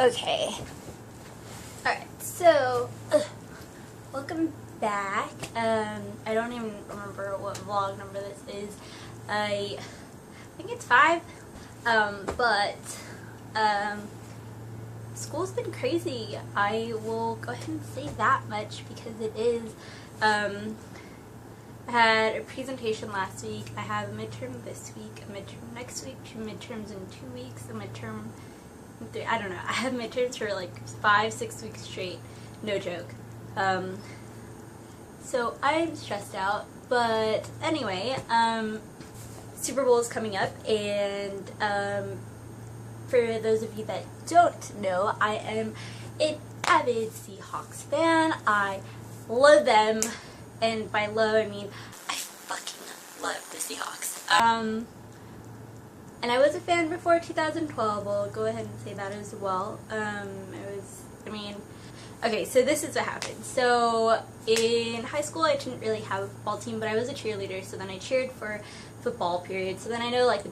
Okay. Alright, so, welcome back. I don't even remember what vlog number this is. I think it's 5. School's been crazy. I will go ahead and say that much because it is. I had a presentation last week. I have a midterm this week, a midterm next week, 2 midterms in 2 weeks, a midterm in 3. I don't know. I have midterms for like 5-6 weeks straight. No joke. So I'm stressed out. But anyway, Super Bowl is coming up, and for those of you that don't know, I am an avid Seahawks fan. I love them, and by love I mean I fucking love the Seahawks. And I was a fan before 2012. I'll go ahead and say that as well. Okay, so this is what happened. So in high school I didn't really have a football team, but I was a cheerleader, so then I cheered for football period. So then I know like the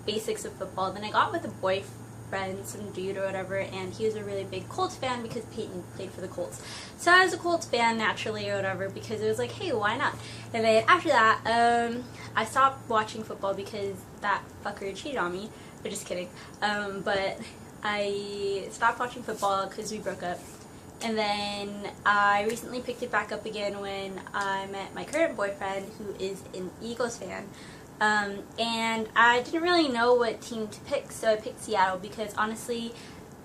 basics of football. Then I got with a boyfriend, some dude or whatever, and he was a really big Colts fan because Peyton played for the Colts. So I was a Colts fan naturally or whatever because it was like, hey, why not? And then after that, I stopped watching football because that fucker cheated on me. But just kidding. But I stopped watching football because we broke up. And then I recently picked it back up again when I met my current boyfriend, who is an Eagles fan. And I didn't really know what team to pick, so I picked Seattle because honestly,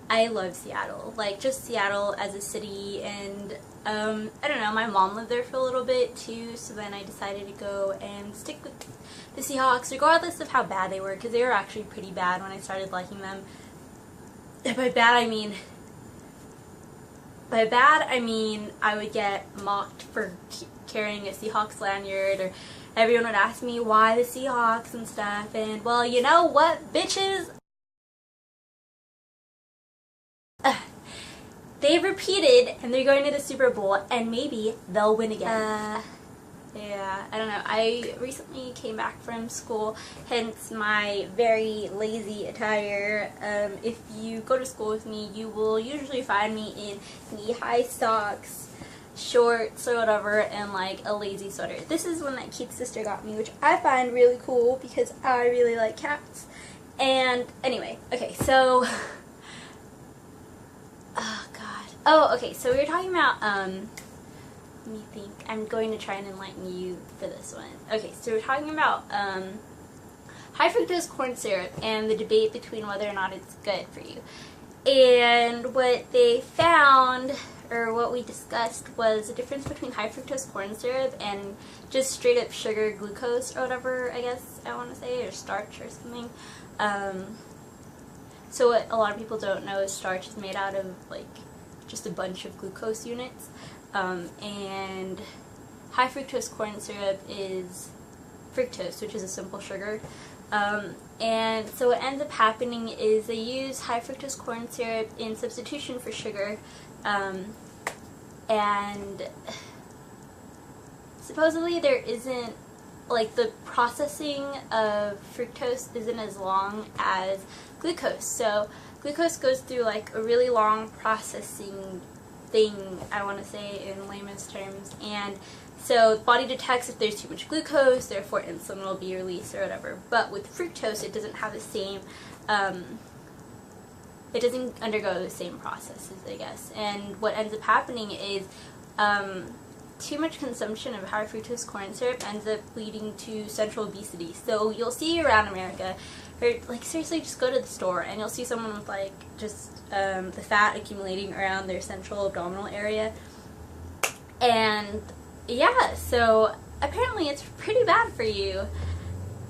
I love Seattle. Like, just Seattle as a city, and I don't know, my mom lived there for a little bit too, so then I decided to go and stick with the Seahawks, regardless of how bad they were, because they were actually pretty bad when I started liking them. And by bad I mean I would get mocked for carrying a Seahawks lanyard, or everyone would ask me why the Seahawks and stuff, and well, you know what, bitches? They've repeated, and they're going to the Super Bowl, and maybe they'll win again. Yeah, I don't know. I recently came back from school, hence my very lazy attire. If you go to school with me, you will usually find me in knee-high socks, shorts or whatever, and like a lazy sweater. This is one that Keith's sister got me, which I find really cool because I really like cats. And anyway, okay, so oh god. Oh, okay, so we were talking about let me think. I'm going to try and enlighten you for this one. Okay, so we're talking about high fructose corn syrup and the debate between whether or not it's good for you. And what they found, or what we discussed, was the difference between high fructose corn syrup and just straight up sugar, glucose or whatever, I guess I want to say, or starch or something. So what a lot of people don't know is starch is made out of like just a bunch of glucose units. And high fructose corn syrup is fructose, which is a simple sugar. And so what ends up happening is they use high fructose corn syrup in substitution for sugar, and supposedly there isn't, like, the processing of fructose isn't as long as glucose. So glucose goes through like a really long processing thing, I want to say in layman's terms, and so the body detects if there's too much glucose, therefore insulin will be released or whatever. But with fructose, it doesn't have the same, it doesn't undergo the same processes, I guess. And what ends up happening is too much consumption of high fructose corn syrup ends up leading to central obesity. So you'll see around America, or like seriously, just go to the store and you'll see someone with like just the fat accumulating around their central abdominal area. And yeah, so apparently it's pretty bad for you.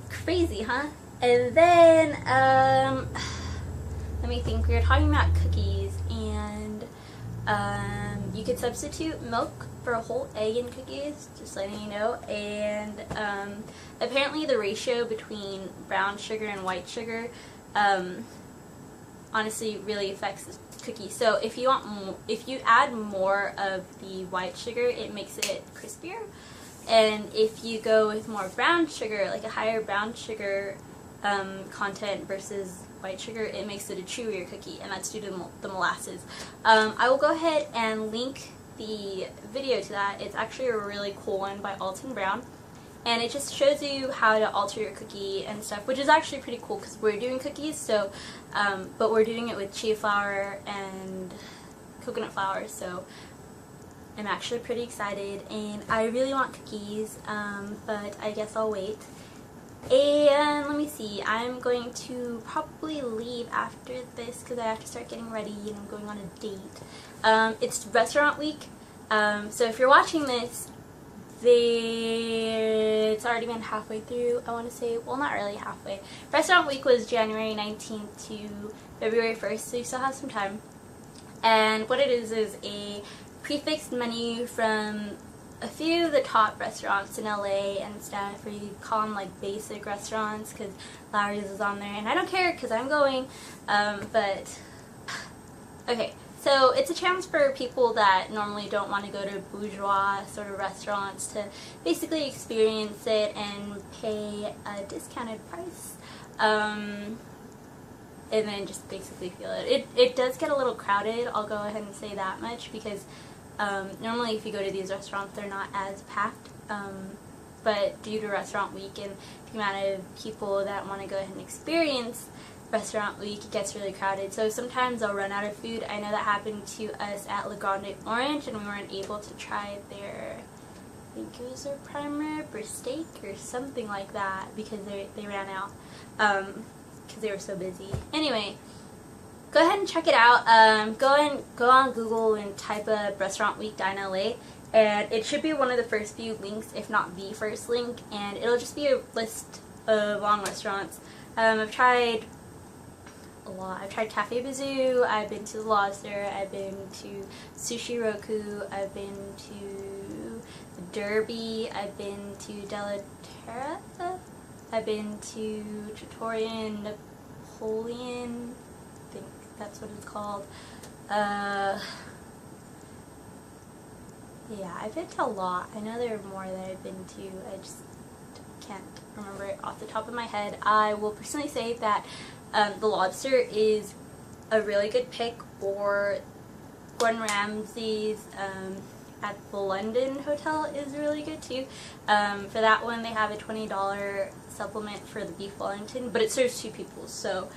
Crazy, huh? And then let me think. We were talking about cookies, and you could substitute milk for a whole egg in cookies, just letting you know. And apparently the ratio between brown sugar and white sugar honestly really affects the cookie. So if you want if you add more of the white sugar, it makes it crispier. And if you go with more brown sugar, like a higher brown sugar content versus white sugar, it makes it a chewier cookie, and that's due to the molasses. I will go ahead and link the video to that. It's actually a really cool one by Alton Brown, and it just shows you how to alter your cookie and stuff, which is actually pretty cool because we're doing cookies, so but we're doing it with chia flour and coconut flour, so I'm actually pretty excited, and I really want cookies, but I guess I'll wait. And let me see, I'm going to probably leave after this because I have to start getting ready and I'm going on a date. It's restaurant week, so if you're watching this, it's already been halfway through, I want to say. Well, not really halfway. Restaurant week was January 19th to February 1st, so you still have some time. And what it is a prefixed menu from a few of the top restaurants in LA and stuff, or you call them like basic restaurants because Lowry's is on there, and I don't care because I'm going, but okay, so it's a chance for people that normally don't want to go to bourgeois sort of restaurants to basically experience it and pay a discounted price, and then just basically feel it. It does get a little crowded, I'll go ahead and say that much, because normally if you go to these restaurants they're not as packed, but due to restaurant week and the amount of people that want to go ahead and experience restaurant week, it gets really crowded, so sometimes they'll run out of food. I know that happened to us at La Grande Orange, and we weren't able to try their, I think it was their prime rib or steak or something like that, because they ran out, because they were so busy. Anyway, go ahead and check it out. Go on Google and type up Restaurant Week Dine LA, and it should be one of the first few links, if not the first link, and it'll just be a list of long restaurants. I've tried a lot. I've tried Cafe Bazoo, I've been to the Lobster, I've been to Sushi Roku, I've been to the Derby, I've been to Della Terra, I've been to Trattoria Napoleon, I think that's what it's called. Yeah, I've been to a lot. I know there are more that I've been to. I just can't remember it off the top of my head. I will personally say that the Lobster is a really good pick, or Gordon Ramsay's at the London Hotel is really good too. For that one they have a $20 supplement for the beef Wellington, but it serves 2 people, so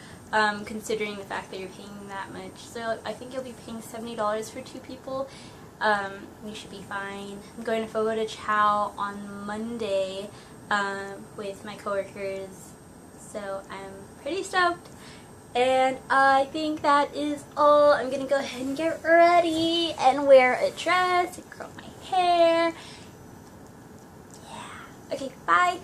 considering the fact that you're paying that much, so I think you'll be paying $70 for 2 people. You should be fine. I'm going to Fogo de Chao on Monday with my coworkers, so I'm pretty stoked. And I think that is all. I'm gonna go ahead and get ready and wear a dress and curl my hair. Yeah. Okay, bye.